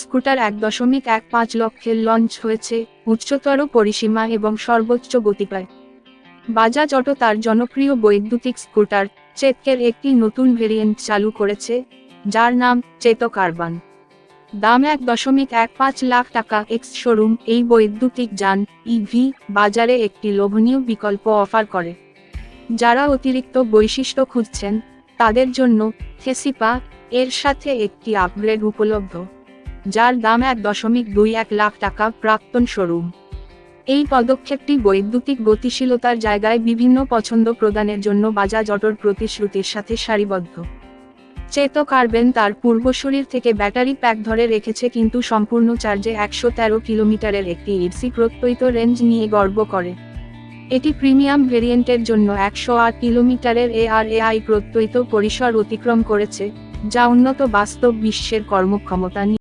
Scooter 1.15 লক্ষে launch হয়েছে, উচ্চতর পরিসীমা এবং সর্বোচ্চ গতি পায়। বাজাজ অটো তার জনপ্রিয় বৈদ্যুতিক স্কুটার চেতকের একটি নতুন ভেরিয়েন্ট চালু করেছে, যার নাম চেতক কার্বান। দাম 1.15 লাখ টাকা। এক্স শোরুম এই বৈদ্যুতিক যান ইভি বাজারে একটি লোভনীয় বিকল্প অফার করে। যারা অতিরিক্ত বৈশিষ্ট্য খুঁজছেন তাদের জন্য থেসিপা এর সাথে একটি আপগ্রেড উপলব্ধ, যার দাম 1.21 লাখ টাকা। প্রাক্তন শোরুম এই পদক্ষেপটি বৈদ্যুতিক গতিশীলতার জায়গায় বিভিন্ন পছন্দ প্রদানের জন্য বাজাজ অটোর প্রতিশ্রুতির সাথে সারিবদ্ধ। চেতক কার্বান তার পূর্বসূরির থেকে ব্যাটারি প্যাক ধরে রেখেছে, কিন্তু সম্পূর্ণ চার্জে 113 কিলোমিটারের একটি এসি প্রত্যয়িত রেঞ্জ নিয়ে গর্ব করে। এটি প্রিমিয়াম ভেরিয়েন্টের জন্য 108 কিলোমিটারের ARAI প্রত্যয়িত পরিসর অতিক্রম করেছে, যা উন্নত বাস্তব বিশ্বের কর্মক্ষমতা